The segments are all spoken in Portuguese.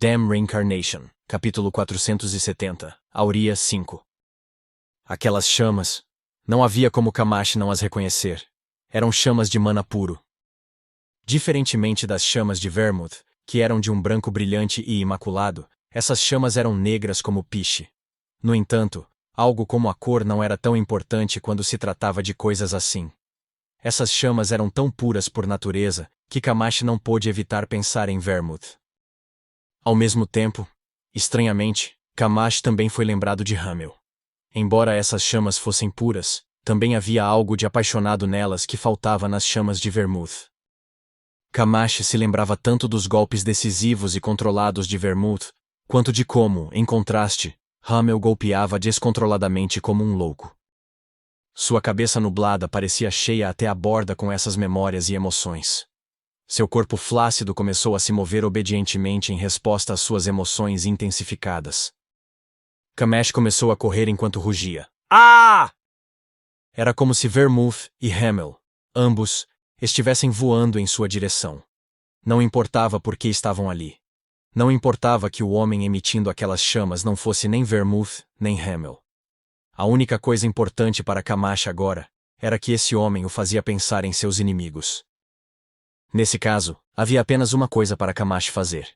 Damn Reincarnation, capítulo 470, Auria 5. Aquelas chamas. Não havia como Kamashi não as reconhecer. Eram chamas de mana puro. Diferentemente das chamas de Vermouth, que eram de um branco brilhante e imaculado, essas chamas eram negras como piche. No entanto, algo como a cor não era tão importante quando se tratava de coisas assim. Essas chamas eram tão puras por natureza, que Kamashi não pôde evitar pensar em Vermouth. Ao mesmo tempo, estranhamente, Kamashi também foi lembrado de Hamel. Embora essas chamas fossem puras, também havia algo de apaixonado nelas que faltava nas chamas de Vermouth. Kamashi se lembrava tanto dos golpes decisivos e controlados de Vermouth, quanto de como, em contraste, Hamel golpeava descontroladamente como um louco. Sua cabeça nublada parecia cheia até a borda com essas memórias e emoções. Seu corpo flácido começou a se mover obedientemente em resposta às suas emoções intensificadas. Kamashi começou a correr enquanto rugia. Ah! Era como se Vermouth e Hamel, ambos, estivessem voando em sua direção. Não importava por que estavam ali. Não importava que o homem emitindo aquelas chamas não fosse nem Vermouth, nem Hamel. A única coisa importante para Kamashi agora era que esse homem o fazia pensar em seus inimigos. Nesse caso, havia apenas uma coisa para Kamashi fazer.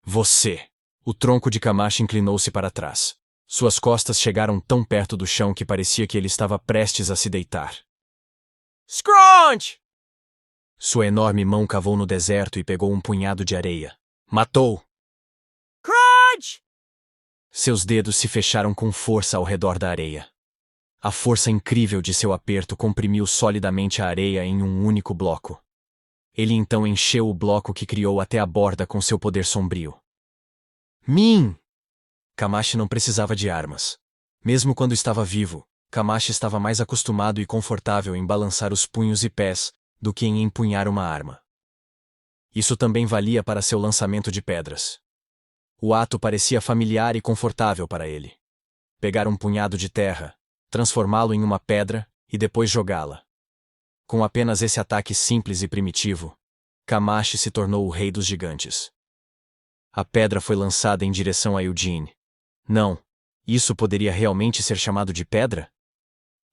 Você! O tronco de Kamashi inclinou-se para trás. Suas costas chegaram tão perto do chão que parecia que ele estava prestes a se deitar. Scrunch! Sua enorme mão cavou no deserto e pegou um punhado de areia. Matou! Crunch! Seus dedos se fecharam com força ao redor da areia. A força incrível de seu aperto comprimiu solidamente a areia em um único bloco. Ele então encheu o bloco que criou até a borda com seu poder sombrio. Min! Kamashi não precisava de armas. Mesmo quando estava vivo, Kamashi estava mais acostumado e confortável em balançar os punhos e pés do que em empunhar uma arma. Isso também valia para seu lançamento de pedras. O ato parecia familiar e confortável para ele. Pegar um punhado de terra, transformá-lo em uma pedra e depois jogá-la. Com apenas esse ataque simples e primitivo, Kamashi se tornou o rei dos gigantes. A pedra foi lançada em direção a Eugene. Não, isso poderia realmente ser chamado de pedra?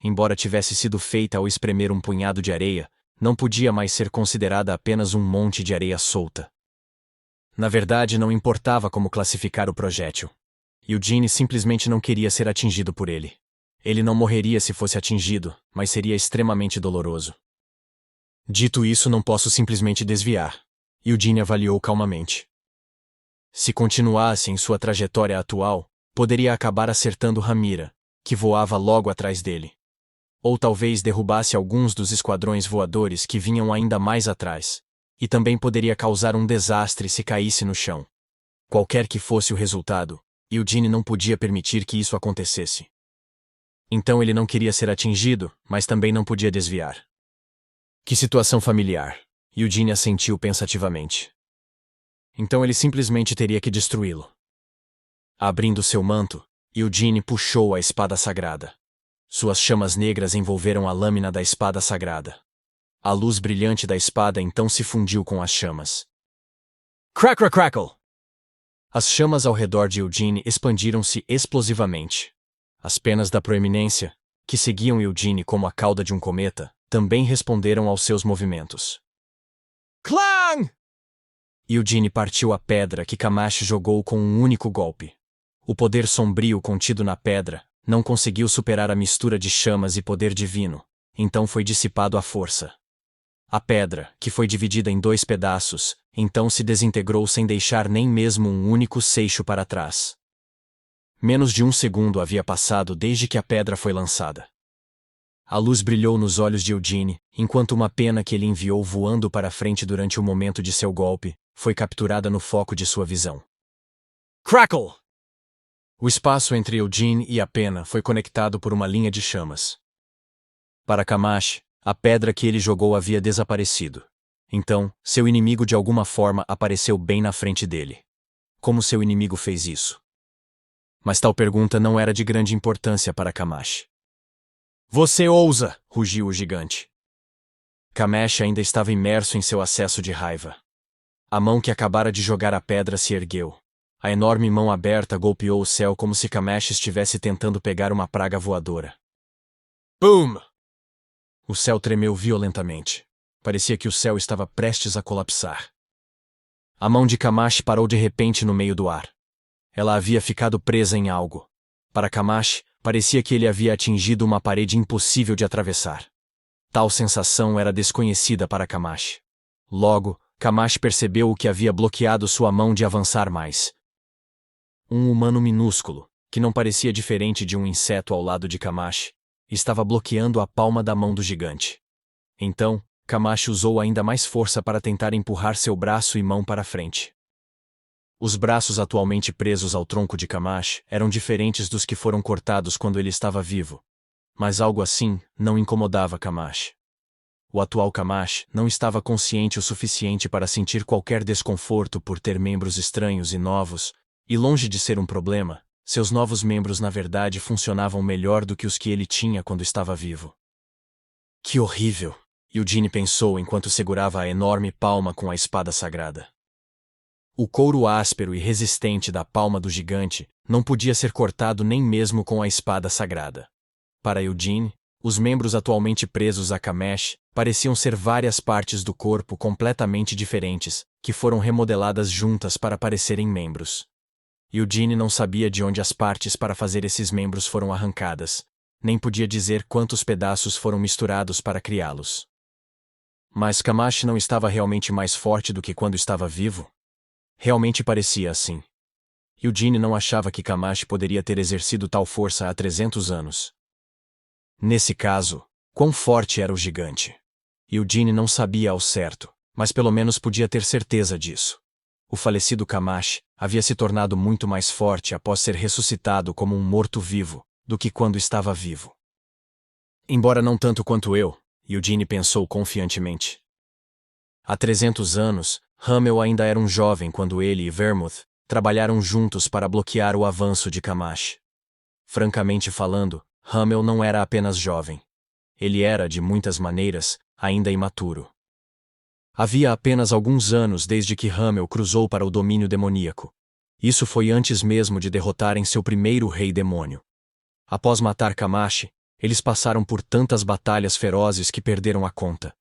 Embora tivesse sido feita ao espremer um punhado de areia, não podia mais ser considerada apenas um monte de areia solta. Na verdade, não importava como classificar o projétil. Eugene simplesmente não queria ser atingido por ele. Ele não morreria se fosse atingido, mas seria extremamente doloroso. Dito isso, não posso simplesmente desviar. Eugene avaliou calmamente. Se continuasse em sua trajetória atual, poderia acabar acertando Ramira, que voava logo atrás dele. Ou talvez derrubasse alguns dos esquadrões voadores que vinham ainda mais atrás, e também poderia causar um desastre se caísse no chão. Qualquer que fosse o resultado, Eugene não podia permitir que isso acontecesse. Então ele não queria ser atingido, mas também não podia desviar. Que situação familiar, Eugene assentiu pensativamente. Então ele simplesmente teria que destruí-lo. Abrindo seu manto, Eugene puxou a espada sagrada. Suas chamas negras envolveram a lâmina da espada sagrada. A luz brilhante da espada então se fundiu com as chamas. Crackle crackle! As chamas ao redor de Eugene expandiram-se explosivamente. As penas da proeminência, que seguiam Eugene como a cauda de um cometa, também responderam aos seus movimentos. Clang! Eugene partiu a pedra que Kamashi jogou com um único golpe. O poder sombrio contido na pedra não conseguiu superar a mistura de chamas e poder divino, então foi dissipado à força. A pedra, que foi dividida em 2 pedaços, então se desintegrou sem deixar nem mesmo um único seixo para trás. Menos de 1 segundo havia passado desde que a pedra foi lançada. A luz brilhou nos olhos de Eugene, enquanto uma pena que ele enviou voando para frente durante o momento de seu golpe foi capturada no foco de sua visão. Crackle! O espaço entre Eugene e a pena foi conectado por uma linha de chamas. Para Kamashi, a pedra que ele jogou havia desaparecido. Então, seu inimigo de alguma forma apareceu bem na frente dele. Como seu inimigo fez isso? Mas tal pergunta não era de grande importância para Kamashi. Você ousa! Rugiu o gigante. Kamashi ainda estava imerso em seu acesso de raiva. A mão que acabara de jogar a pedra se ergueu. A enorme mão aberta golpeou o céu como se Kamash estivesse tentando pegar uma praga voadora. Boom! O céu tremeu violentamente. Parecia que o céu estava prestes a colapsar. A mão de Kamash parou de repente no meio do ar. Ela havia ficado presa em algo. Para Kamash, parecia que ele havia atingido uma parede impossível de atravessar. Tal sensação era desconhecida para Kamash. Logo, Kamash percebeu o que havia bloqueado sua mão de avançar mais. Um humano minúsculo, que não parecia diferente de um inseto ao lado de Kamash, estava bloqueando a palma da mão do gigante. Então, Kamash usou ainda mais força para tentar empurrar seu braço e mão para frente. Os braços atualmente presos ao tronco de Kamash eram diferentes dos que foram cortados quando ele estava vivo. Mas algo assim não incomodava Kamash. O atual Kamash não estava consciente o suficiente para sentir qualquer desconforto por ter membros estranhos e novos, e longe de ser um problema, seus novos membros na verdade funcionavam melhor do que os que ele tinha quando estava vivo. Que horrível! Eugene pensou enquanto segurava a enorme palma com a espada sagrada. O couro áspero e resistente da palma do gigante não podia ser cortado nem mesmo com a espada sagrada. Para Eugene, os membros atualmente presos a Kamash pareciam ser várias partes do corpo completamente diferentes, que foram remodeladas juntas para parecerem membros. Eugene não sabia de onde as partes para fazer esses membros foram arrancadas, nem podia dizer quantos pedaços foram misturados para criá-los. Mas Kamash não estava realmente mais forte do que quando estava vivo? Realmente parecia assim. Eugene não achava que Kamash poderia ter exercido tal força há 300 anos. Nesse caso, quão forte era o gigante? Eugene não sabia ao certo, mas pelo menos podia ter certeza disso. O falecido Kamash havia se tornado muito mais forte após ser ressuscitado como um morto-vivo do que quando estava vivo. Embora não tanto quanto eu, Eugene pensou confiantemente. Há 300 anos, Hamel ainda era um jovem quando ele e Vermouth trabalharam juntos para bloquear o avanço de Kamash. Francamente falando, Hamel não era apenas jovem. Ele era, de muitas maneiras, ainda imaturo. Havia apenas alguns anos desde que Hamel cruzou para o domínio demoníaco. Isso foi antes mesmo de derrotarem seu primeiro rei demônio. Após matar Kamash, eles passaram por tantas batalhas ferozes que perderam a conta.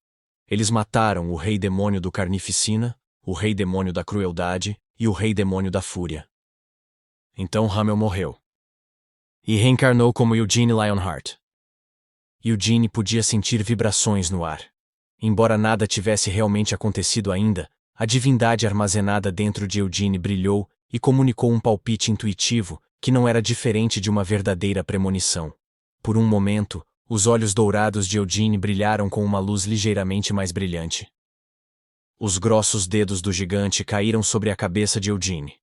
Eles mataram o rei demônio do Carnificina, o rei demônio da crueldade e o rei demônio da fúria. Então Hamel morreu. E reencarnou como Eugene Lionheart. Eugene podia sentir vibrações no ar. Embora nada tivesse realmente acontecido ainda, a divindade armazenada dentro de Eugene brilhou e comunicou um palpite intuitivo que não era diferente de uma verdadeira premonição. Por um momento, os olhos dourados de Eugene brilharam com uma luz ligeiramente mais brilhante. Os grossos dedos do gigante caíram sobre a cabeça de Eugene.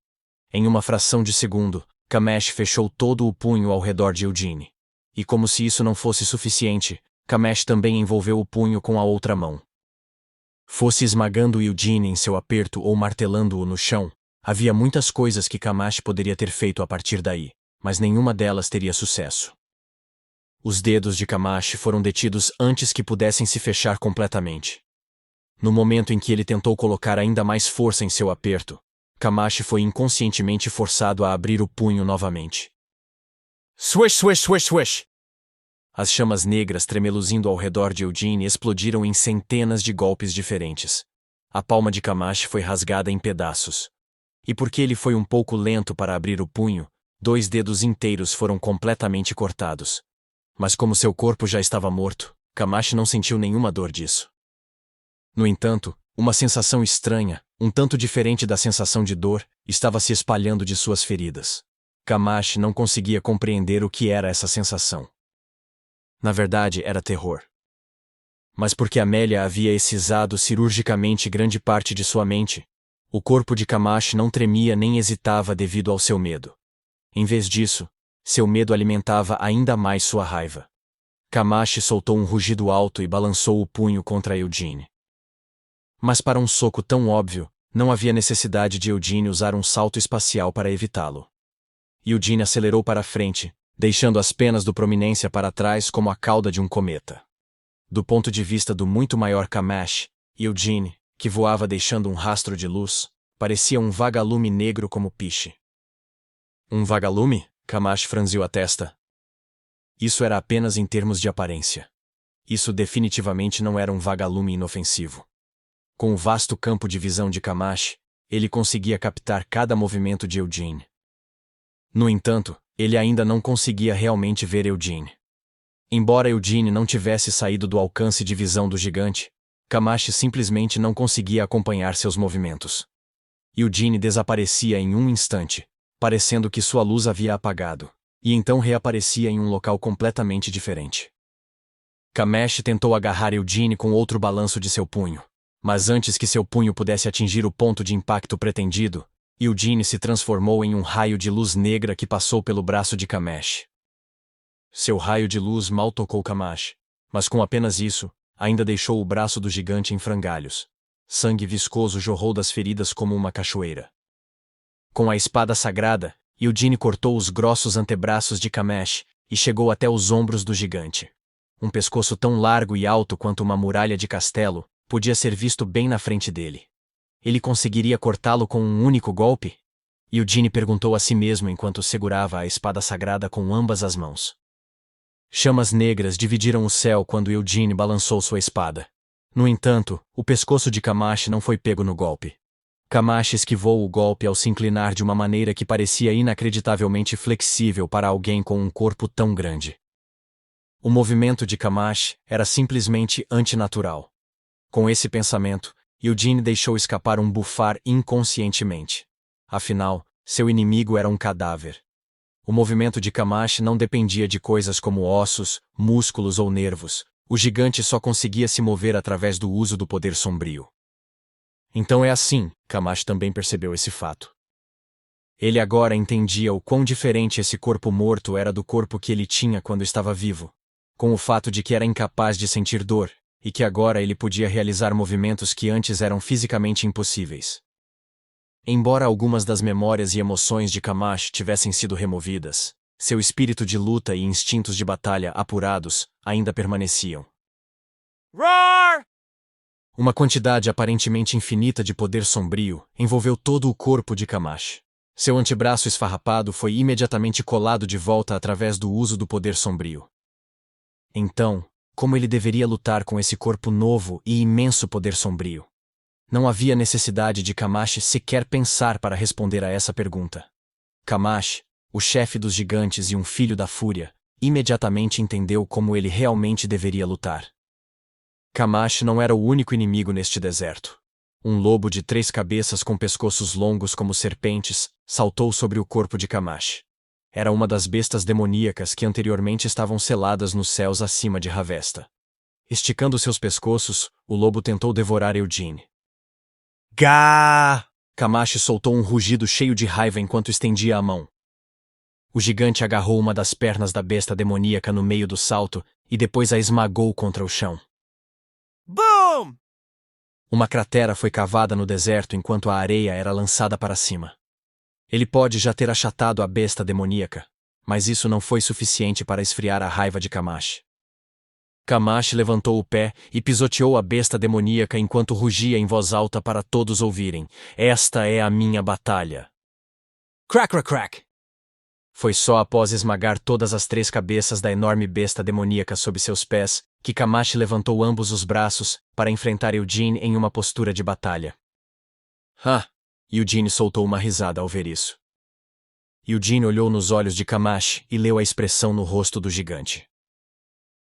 Em uma fração de segundo, Kamash fechou todo o punho ao redor de Eugene. E como se isso não fosse suficiente, Kamash também envolveu o punho com a outra mão. Fosse esmagando Eugene em seu aperto ou martelando-o no chão, havia muitas coisas que Kamash poderia ter feito a partir daí, mas nenhuma delas teria sucesso. Os dedos de Kamash foram detidos antes que pudessem se fechar completamente. No momento em que ele tentou colocar ainda mais força em seu aperto, Kamash foi inconscientemente forçado a abrir o punho novamente. Swish, swish, swish, swish! As chamas negras tremeluzindo ao redor de Eugene explodiram em centenas de golpes diferentes. A palma de Kamash foi rasgada em pedaços. E porque ele foi um pouco lento para abrir o punho, 2 dedos inteiros foram completamente cortados. Mas como seu corpo já estava morto, Kamash não sentiu nenhuma dor disso. No entanto, uma sensação estranha, um tanto diferente da sensação de dor, estava se espalhando de suas feridas. Kamash não conseguia compreender o que era essa sensação. Na verdade, era terror. Mas porque Amélia havia excisado cirurgicamente grande parte de sua mente, o corpo de Kamash não tremia nem hesitava devido ao seu medo. Em vez disso, seu medo alimentava ainda mais sua raiva. Kamash soltou um rugido alto e balançou o punho contra Eugene. Mas para um soco tão óbvio, não havia necessidade de Eugene usar um salto espacial para evitá-lo. Eugene acelerou para frente, deixando as penas do Prominência para trás como a cauda de um cometa. Do ponto de vista do muito maior Kamash, Eugene, que voava deixando um rastro de luz, parecia um vagalume negro como piche. Um vagalume? Camacho franziu a testa. Isso era apenas em termos de aparência. Isso definitivamente não era um vagalume inofensivo. Com o vasto campo de visão de Camacho, ele conseguia captar cada movimento de Eugene. No entanto, ele ainda não conseguia realmente ver Eugene. Embora Eugene não tivesse saído do alcance de visão do gigante, Camacho simplesmente não conseguia acompanhar seus movimentos. Eugene desaparecia em um instante, parecendo que sua luz havia apagado, e então reaparecia em um local completamente diferente. Camacho tentou agarrar Eugene com outro balanço de seu punho, mas antes que seu punho pudesse atingir o ponto de impacto pretendido, Eugene se transformou em um raio de luz negra que passou pelo braço de Camacho. Seu raio de luz mal tocou Camacho, mas com apenas isso, ainda deixou o braço do gigante em frangalhos. Sangue viscoso jorrou das feridas como uma cachoeira. Com a espada sagrada, Eugene cortou os grossos antebraços de Camacho e chegou até os ombros do gigante. Um pescoço tão largo e alto quanto uma muralha de castelo podia ser visto bem na frente dele. Ele conseguiria cortá-lo com um único golpe? Eugene perguntou a si mesmo enquanto segurava a espada sagrada com ambas as mãos. Chamas negras dividiram o céu quando Eugene balançou sua espada. No entanto, o pescoço de Camacho não foi pego no golpe. Camacho esquivou o golpe ao se inclinar de uma maneira que parecia inacreditavelmente flexível para alguém com um corpo tão grande. O movimento de Camacho era simplesmente antinatural. Com esse pensamento, Eugene deixou escapar um bufar inconscientemente. Afinal, seu inimigo era um cadáver. O movimento de Camacho não dependia de coisas como ossos, músculos ou nervos. O gigante só conseguia se mover através do uso do poder sombrio. Então é assim, Camacho também percebeu esse fato. Ele agora entendia o quão diferente esse corpo morto era do corpo que ele tinha quando estava vivo, com o fato de que era incapaz de sentir dor, e que agora ele podia realizar movimentos que antes eram fisicamente impossíveis. Embora algumas das memórias e emoções de Camacho tivessem sido removidas, seu espírito de luta e instintos de batalha apurados ainda permaneciam. Roar! Uma quantidade aparentemente infinita de poder sombrio envolveu todo o corpo de Camacho. Seu antebraço esfarrapado foi imediatamente colado de volta através do uso do poder sombrio. Então, como ele deveria lutar com esse corpo novo e imenso poder sombrio? Não havia necessidade de Camacho sequer pensar para responder a essa pergunta. Camacho, o chefe dos gigantes e um filho da fúria, imediatamente entendeu como ele realmente deveria lutar. Camacho não era o único inimigo neste deserto. Um lobo de 3 cabeças com pescoços longos como serpentes saltou sobre o corpo de Camacho. Era uma das bestas demoníacas que anteriormente estavam seladas nos céus acima de Ravesta. Esticando seus pescoços, o lobo tentou devorar Eugene. Gá! Camacho soltou um rugido cheio de raiva enquanto estendia a mão. O gigante agarrou uma das pernas da besta demoníaca no meio do salto e depois a esmagou contra o chão. Boom! Uma cratera foi cavada no deserto enquanto a areia era lançada para cima. Ele pode já ter achatado a besta demoníaca, mas isso não foi suficiente para esfriar a raiva de Camacho. Camacho levantou o pé e pisoteou a besta demoníaca enquanto rugia em voz alta para todos ouvirem. Esta é a minha batalha. Crack, crack, crack! Foi só após esmagar todas as 3 cabeças da enorme besta demoníaca sob seus pés que Camacho levantou ambos os braços para enfrentar Eugene em uma postura de batalha. Eugene soltou uma risada ao ver isso. Eugene olhou nos olhos de Camacho e leu a expressão no rosto do gigante.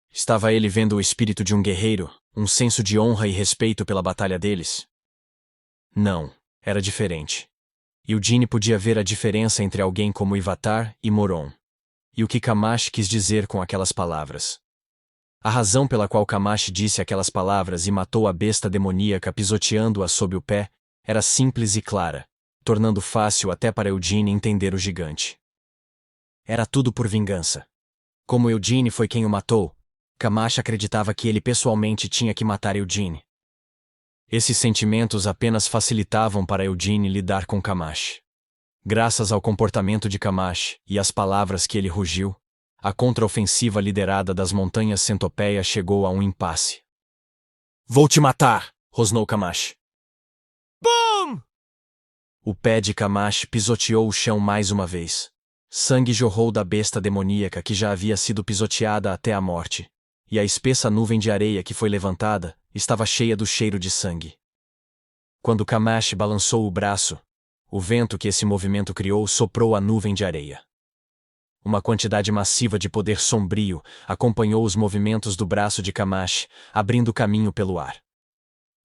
Estava ele vendo o espírito de um guerreiro, um senso de honra e respeito pela batalha deles? Não, era diferente. Eugene podia ver a diferença entre alguém como Ivatar e Moron. E o que Camacho quis dizer com aquelas palavras. A razão pela qual Camacho disse aquelas palavras e matou a besta demoníaca pisoteando-a sob o pé era simples e clara, tornando fácil até para Eugene entender o gigante. Era tudo por vingança. Como Eugene foi quem o matou, Camacho acreditava que ele pessoalmente tinha que matar Eugene. Esses sentimentos apenas facilitavam para Eugene lidar com Camacho. Graças ao comportamento de Camacho e às palavras que ele rugiu, a contraofensiva liderada das Montanhas Centopeia chegou a um impasse. Vou te matar! Rosnou Camacho. O pé de Kamashi pisoteou o chão mais uma vez. Sangue jorrou da besta demoníaca que já havia sido pisoteada até a morte. E a espessa nuvem de areia que foi levantada estava cheia do cheiro de sangue. Quando Kamashi balançou o braço, o vento que esse movimento criou soprou a nuvem de areia. Uma quantidade massiva de poder sombrio acompanhou os movimentos do braço de Kamashi, abrindo caminho pelo ar.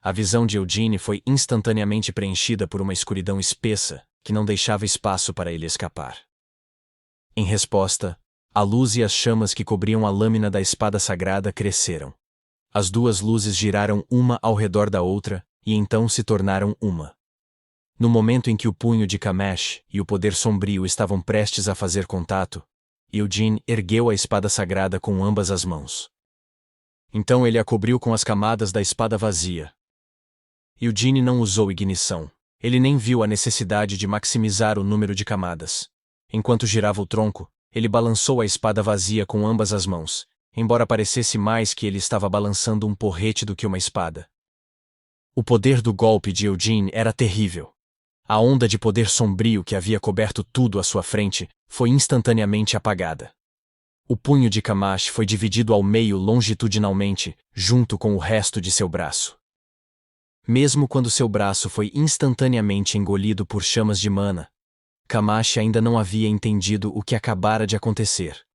A visão de Eugene foi instantaneamente preenchida por uma escuridão espessa que não deixava espaço para ele escapar. Em resposta, a luz e as chamas que cobriam a lâmina da espada sagrada cresceram. As duas luzes giraram uma ao redor da outra e então se tornaram uma. No momento em que o punho de Kamashi e o poder sombrio estavam prestes a fazer contato, Eugene ergueu a espada sagrada com ambas as mãos. Então ele a cobriu com as camadas da espada vazia. Eugene não usou ignição. Ele nem viu a necessidade de maximizar o número de camadas. Enquanto girava o tronco, ele balançou a espada vazia com ambas as mãos, embora parecesse mais que ele estava balançando um porrete do que uma espada. O poder do golpe de Eugene era terrível. A onda de poder sombrio que havia coberto tudo à sua frente foi instantaneamente apagada. O punho de Kamashi foi dividido ao meio longitudinalmente, junto com o resto de seu braço. Mesmo quando seu braço foi instantaneamente engolido por chamas de mana, Kamashi ainda não havia entendido o que acabara de acontecer.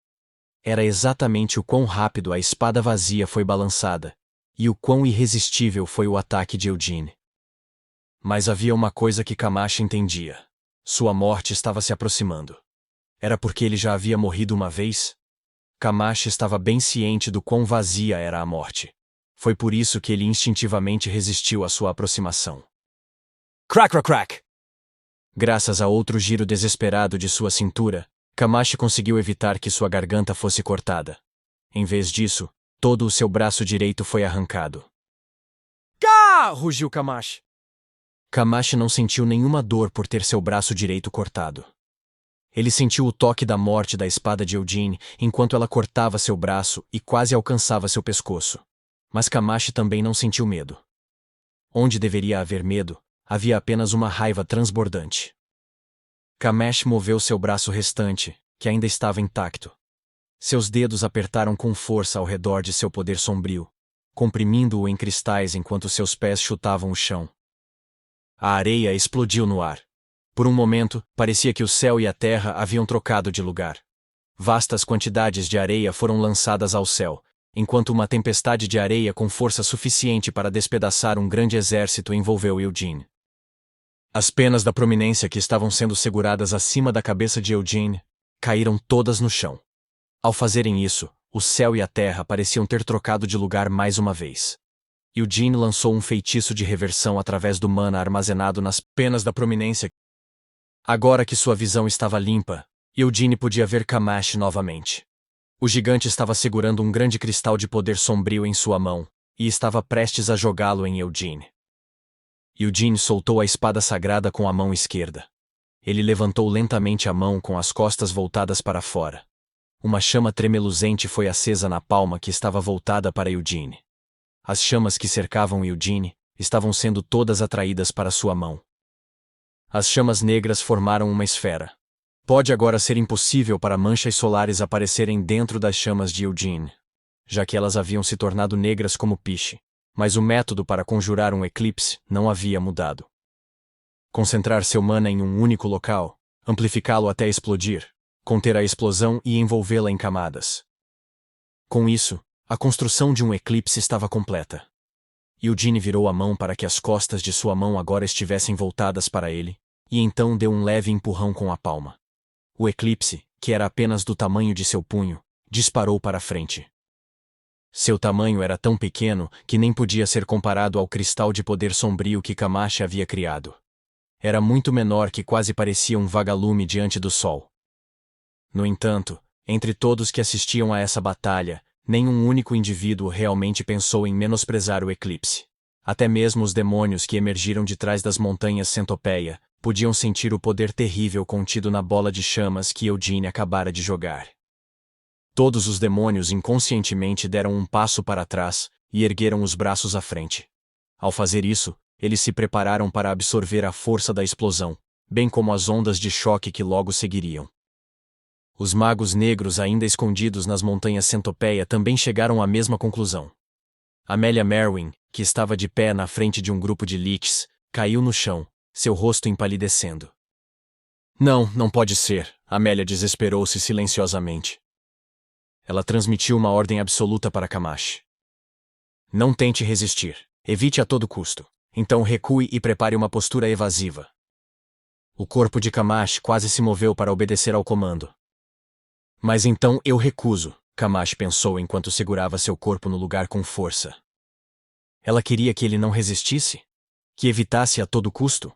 Era exatamente o quão rápido a espada vazia foi balançada, e o quão irresistível foi o ataque de Eugene. Mas havia uma coisa que Kamashi entendia. Sua morte estava se aproximando. Era porque ele já havia morrido uma vez? Kamashi estava bem ciente do quão vazia era a morte. Foi por isso que ele instintivamente resistiu à sua aproximação. Crack, crack, crack! Graças a outro giro desesperado de sua cintura, Kamashi conseguiu evitar que sua garganta fosse cortada. Em vez disso, todo o seu braço direito foi arrancado. Gá! Rugiu Kamashi. Kamashi não sentiu nenhuma dor por ter seu braço direito cortado. Ele sentiu o toque da morte da espada de Eugene enquanto ela cortava seu braço e quase alcançava seu pescoço. Mas Kamashi também não sentiu medo. Onde deveria haver medo, havia apenas uma raiva transbordante. Kamashi moveu seu braço restante, que ainda estava intacto. Seus dedos apertaram com força ao redor de seu poder sombrio, comprimindo-o em cristais enquanto seus pés chutavam o chão. A areia explodiu no ar. Por um momento, parecia que o céu e a terra haviam trocado de lugar. Vastas quantidades de areia foram lançadas ao céu, enquanto uma tempestade de areia com força suficiente para despedaçar um grande exército envolveu Eugene. As penas da prominência que estavam sendo seguradas acima da cabeça de Eugene caíram todas no chão. Ao fazerem isso, o céu e a terra pareciam ter trocado de lugar mais uma vez. Eugene lançou um feitiço de reversão através do mana armazenado nas penas da prominência. Agora que sua visão estava limpa, Eugene podia ver Kamashi novamente. O gigante estava segurando um grande cristal de poder sombrio em sua mão, e estava prestes a jogá-lo em Eugene. Eugene soltou a espada sagrada com a mão esquerda. Ele levantou lentamente a mão com as costas voltadas para fora. Uma chama tremeluzente foi acesa na palma que estava voltada para Eugene. As chamas que cercavam Eugene estavam sendo todas atraídas para sua mão. As chamas negras formaram uma esfera. Pode agora ser impossível para manchas solares aparecerem dentro das chamas de Eugene, já que elas haviam se tornado negras como piche, mas o método para conjurar um eclipse não havia mudado. Concentrar seu mana em um único local, amplificá-lo até explodir, conter a explosão e envolvê-la em camadas. Com isso, a construção de um eclipse estava completa. Eugene virou a mão para que as costas de sua mão agora estivessem voltadas para ele, e então deu um leve empurrão com a palma. O eclipse, que era apenas do tamanho de seu punho, disparou para a frente. Seu tamanho era tão pequeno que nem podia ser comparado ao cristal de poder sombrio que Kamashi havia criado. Era muito menor que quase parecia um vagalume diante do sol. No entanto, entre todos que assistiam a essa batalha, nenhum único indivíduo realmente pensou em menosprezar o eclipse. Até mesmo os demônios que emergiram de trás das montanhas Centopeia podiam sentir o poder terrível contido na bola de chamas que Eugene acabara de jogar. Todos os demônios inconscientemente deram um passo para trás e ergueram os braços à frente. Ao fazer isso, eles se prepararam para absorver a força da explosão, bem como as ondas de choque que logo seguiriam. Os magos negros ainda escondidos nas montanhas Centopeia também chegaram à mesma conclusão. Amélia Merwin, que estava de pé na frente de um grupo de liches, caiu no chão, seu rosto empalidecendo. Não pode ser, Amélia desesperou-se silenciosamente. Ela transmitiu uma ordem absoluta para Camache. Não tente resistir. Evite a todo custo. Então recue e prepare uma postura evasiva. O corpo de Camache quase se moveu para obedecer ao comando. Mas então eu recuso, Camache pensou enquanto segurava seu corpo no lugar com força. Ela queria que ele não resistisse? Que evitasse a todo custo?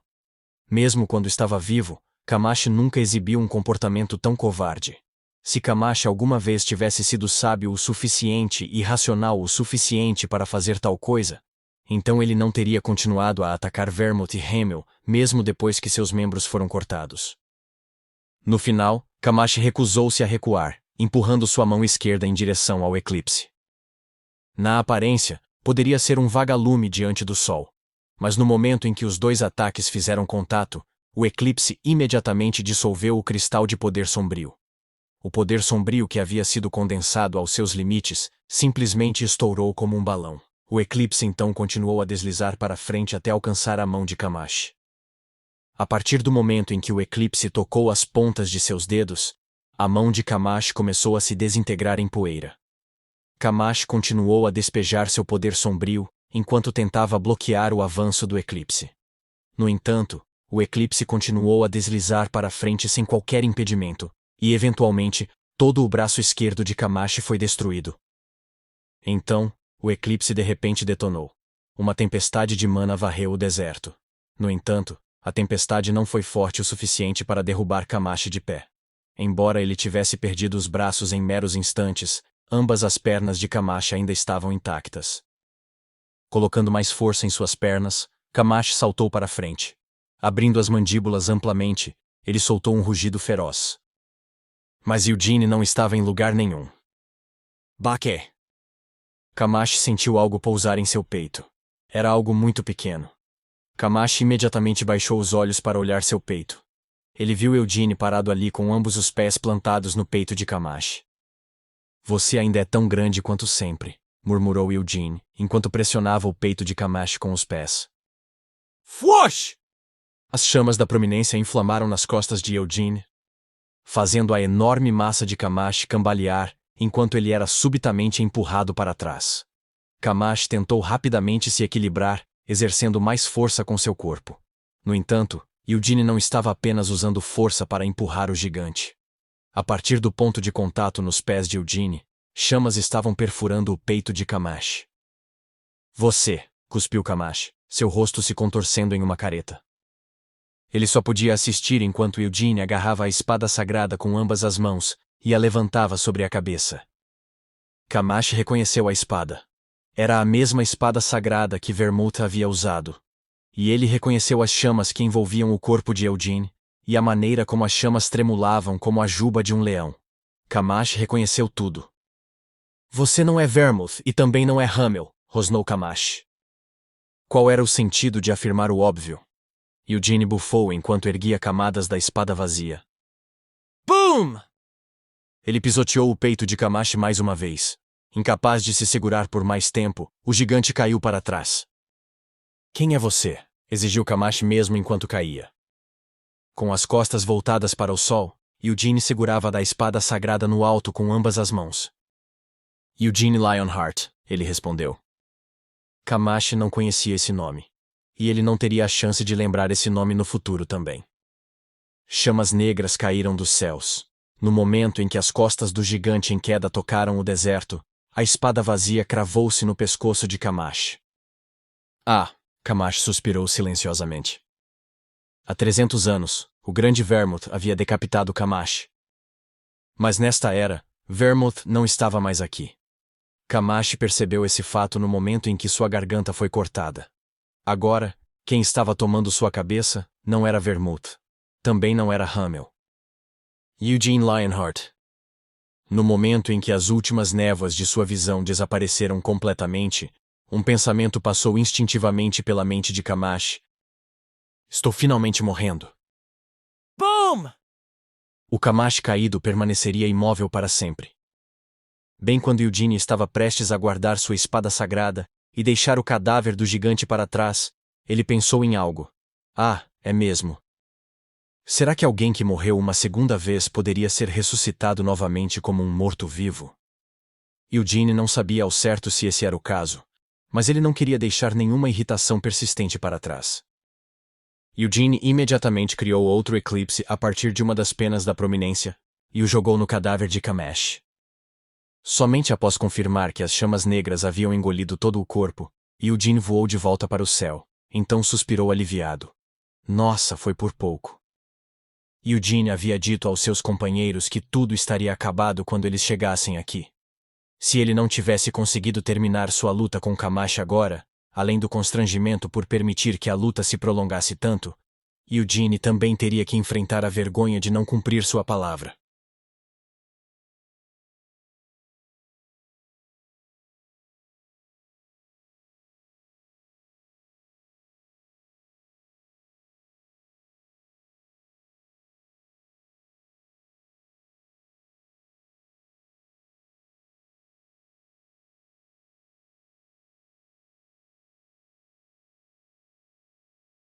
Mesmo quando estava vivo, Camache nunca exibiu um comportamento tão covarde. Se Camache alguma vez tivesse sido sábio o suficiente e racional o suficiente para fazer tal coisa, então ele não teria continuado a atacar Vermouth e Hamel, mesmo depois que seus membros foram cortados. No final, Camache recusou-se a recuar, empurrando sua mão esquerda em direção ao eclipse. Na aparência, poderia ser um vagalume diante do sol. Mas no momento em que os dois ataques fizeram contato, o eclipse imediatamente dissolveu o cristal de poder sombrio. O poder sombrio que havia sido condensado aos seus limites simplesmente estourou como um balão. O eclipse então continuou a deslizar para frente até alcançar a mão de Camache. A partir do momento em que o eclipse tocou as pontas de seus dedos, a mão de Camache começou a se desintegrar em poeira. Camache continuou a despejar seu poder sombrio, enquanto tentava bloquear o avanço do eclipse. No entanto, o eclipse continuou a deslizar para frente sem qualquer impedimento, e eventualmente, todo o braço esquerdo de Camache foi destruído. Então, o eclipse de repente detonou. Uma tempestade de mana varreu o deserto. No entanto, a tempestade não foi forte o suficiente para derrubar Camache de pé. Embora ele tivesse perdido os braços em meros instantes, ambas as pernas de Camache ainda estavam intactas. Colocando mais força em suas pernas, Camache saltou para frente. Abrindo as mandíbulas amplamente, ele soltou um rugido feroz. Mas Eugene não estava em lugar nenhum. Baque! Camache sentiu algo pousar em seu peito. Era algo muito pequeno. Camache imediatamente baixou os olhos para olhar seu peito. Ele viu Eugene parado ali com ambos os pés plantados no peito de Camache. Você ainda é tão grande quanto sempre, murmurou Eugene, enquanto pressionava o peito de Camache com os pés. Fwosh! As chamas da prominência inflamaram nas costas de Eugene, fazendo a enorme massa de Camache cambalear, enquanto ele era subitamente empurrado para trás. Camache tentou rapidamente se equilibrar, exercendo mais força com seu corpo. No entanto, Eugene não estava apenas usando força para empurrar o gigante. A partir do ponto de contato nos pés de Eugene, chamas estavam perfurando o peito de Camache. Você, cuspiu Camache, seu rosto se contorcendo em uma careta. Ele só podia assistir enquanto Eugene agarrava a espada sagrada com ambas as mãos e a levantava sobre a cabeça. Camache reconheceu a espada. Era a mesma espada sagrada que Vermouth havia usado. E ele reconheceu as chamas que envolviam o corpo de Eugene, e a maneira como as chamas tremulavam como a juba de um leão. Camache reconheceu tudo. Você não é Vermouth e também não é Hamel, rosnou Camache. Qual era o sentido de afirmar o óbvio? Eugene bufou enquanto erguia camadas da espada vazia. Boom! Ele pisoteou o peito de Camache mais uma vez. Incapaz de se segurar por mais tempo, o gigante caiu para trás. Quem é você? Exigiu Camache mesmo enquanto caía. Com as costas voltadas para o sol, Eugene segurava da espada sagrada no alto com ambas as mãos. Eugene Lionheart, ele respondeu. Camache não conhecia esse nome. E ele não teria a chance de lembrar esse nome no futuro também. Chamas negras caíram dos céus. No momento em que as costas do gigante em queda tocaram o deserto, a espada vazia cravou-se no pescoço de Camache. Ah! Camache suspirou silenciosamente. Há 300 anos, o grande Vermouth havia decapitado Camache. Mas nesta era, Vermouth não estava mais aqui. Camache percebeu esse fato no momento em que sua garganta foi cortada. Agora, quem estava tomando sua cabeça não era Vermouth. Também não era Hamel. Eugene Lionheart. No momento em que as últimas névoas de sua visão desapareceram completamente, um pensamento passou instintivamente pela mente de Camache. Estou finalmente morrendo. Boom! O Kamashi caído permaneceria imóvel para sempre. Bem quando Eugene estava prestes a guardar sua espada sagrada e deixar o cadáver do gigante para trás, ele pensou em algo. Ah, é mesmo. Será que alguém que morreu uma segunda vez poderia ser ressuscitado novamente como um morto-vivo? Eugene não sabia ao certo se esse era o caso, mas ele não queria deixar nenhuma irritação persistente para trás. Eugene imediatamente criou outro eclipse a partir de uma das penas da prominência e o jogou no cadáver de Kamashi. Somente após confirmar que as chamas negras haviam engolido todo o corpo, Eugene voou de volta para o céu, então suspirou aliviado. Nossa, foi por pouco. Eugene havia dito aos seus companheiros que tudo estaria acabado quando eles chegassem aqui. Se ele não tivesse conseguido terminar sua luta com Kamashi agora, além do constrangimento por permitir que a luta se prolongasse tanto, Eugene também teria que enfrentar a vergonha de não cumprir sua palavra.